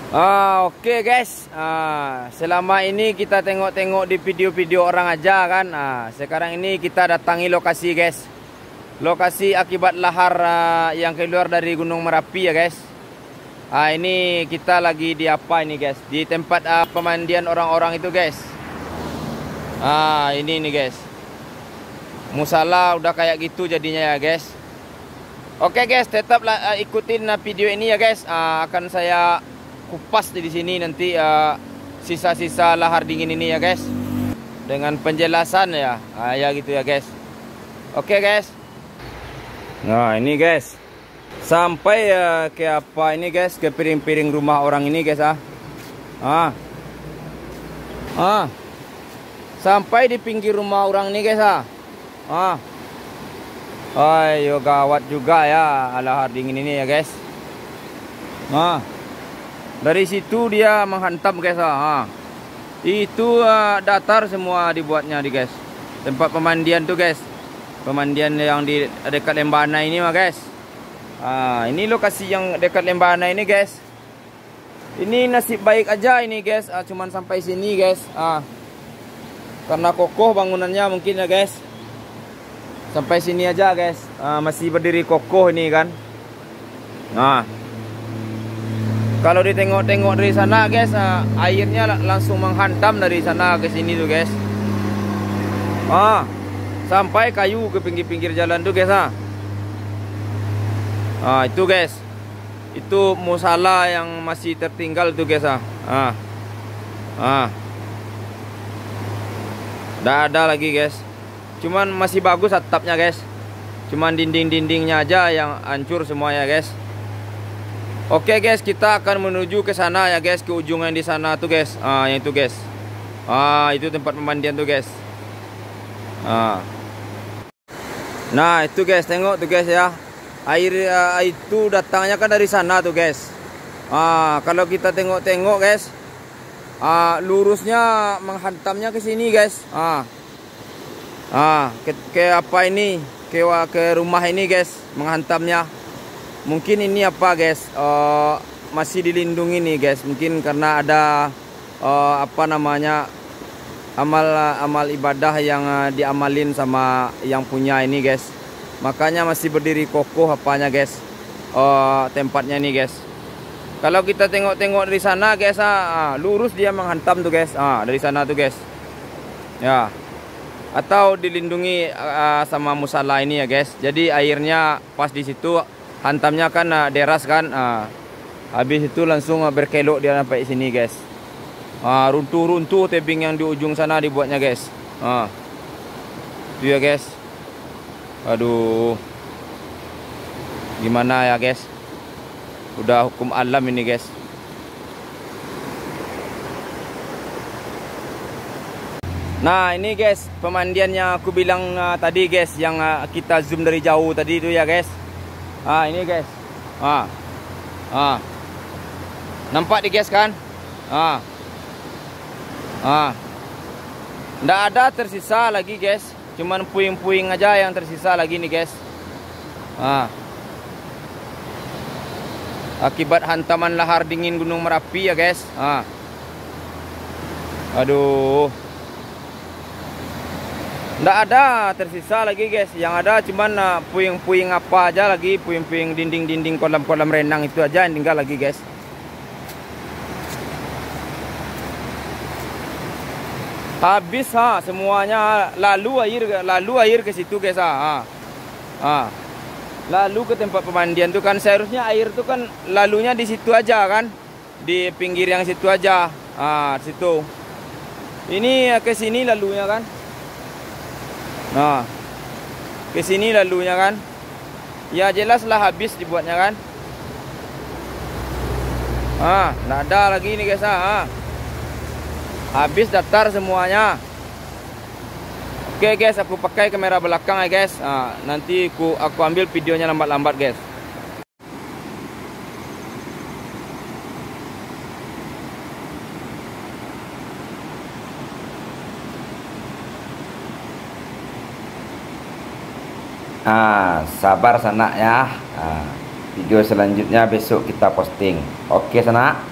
Oke guys, selama ini kita tengok-tengok di video-video orang aja kan. Sekarang ini kita datangi lokasi guys. Lokasi akibat lahar yang keluar dari Gunung Merapi ya guys. Ini kita lagi di apa ini guys? Di tempat pemandian orang-orang itu guys. Ini nih guys. Musala udah kayak gitu jadinya ya guys. Oke guys, tetaplah ikutin video ini ya guys. Akan saya kupas di sini nanti sisa-sisa lahar dingin ini ya guys, dengan penjelasan ya, ya gitu ya guys. Oke guys. Nah ini guys, sampai ke apa ini guys, ke piring-piring rumah orang ini guys. Sampai di pinggir rumah orang ini guys. Ayo gawat juga ya lahar dingin ini ya guys. Dari situ dia menghantam guys. Itu datar semua dibuatnya di guys. Tempat pemandian tuh guys. Pemandian yang di dekat Lembana ini mah guys. Ini lokasi yang dekat Lembana ini guys. Ini nasib baik aja ini guys. Cuman sampai sini guys. Karena kokoh bangunannya mungkin ya guys. Sampai sini aja guys. Masih berdiri kokoh ini kan. Kalau ditengok-tengok dari sana guys, airnya langsung menghantam dari sana ke sini tuh guys. Sampai kayu ke pinggir-pinggir jalan tuh guys. Itu guys. Itu musala yang masih tertinggal tuh guys. Udah ada lagi guys. Cuman masih bagus atapnya guys. Cuman dinding-dindingnya aja yang hancur semua ya guys. Oke guys, kita akan menuju ke sana ya guys, ke ujung yang di sana tuh guys. Yang itu guys. Itu tempat pemandian tuh guys. Nah, itu guys, tengok tuh guys ya. Air itu datangnya kan dari sana tuh guys. Kalau kita tengok-tengok guys, lurusnya menghantamnya ke sini guys. Ke apa ini? Ke rumah ini guys, menghantamnya. Mungkin ini apa guys, masih dilindungi nih guys. Mungkin karena ada apa namanya, amal ibadah yang diamalin sama yang punya ini guys. Makanya masih berdiri kokoh apanya guys, tempatnya nih guys. Kalau kita tengok-tengok dari sana guys, lurus dia menghantam tuh guys. Dari sana tuh guys ya. Atau dilindungi sama musala ini ya guys. Jadi airnya pas di situ hantamnya kan deras kan. Habis itu langsung berkelok dia sampai sini guys. Runtuh-runtuh tebing yang di ujung sana dibuatnya guys. Itu ya guys. Aduh, gimana ya guys. Udah hukum alam ini guys. Nah ini guys, pemandiannya aku bilang tadi guys, yang kita zoom dari jauh tadi itu ya guys. Ini guys. Nampak di guys kan? Nggak ada tersisa lagi guys. Cuman puing-puing aja yang tersisa lagi nih guys. Akibat hantaman lahar dingin Gunung Merapi ya guys. Aduh. Nggak ada tersisa lagi guys. Yang ada cuman puing-puing apa aja lagi. Puing-puing dinding-dinding kolam-kolam renang itu aja yang tinggal lagi guys. Habis semuanya. Lalu air ke situ guys. Lalu ke tempat pemandian tuh kan. Seharusnya air tuh kan lalunya di situ aja kan. Di pinggir yang situ aja. Situ. Ini ke sini lalunya kan. Ke sini lalunya kan. Ya jelaslah habis dibuatnya kan. Nggak ada lagi nih guys. Habis datar semuanya. Oke guys, aku pakai kamera belakang ya guys. Nanti aku ambil videonya lambat-lambat guys. Sabar Sanak ya. Video selanjutnya besok kita posting. Oke Sanak.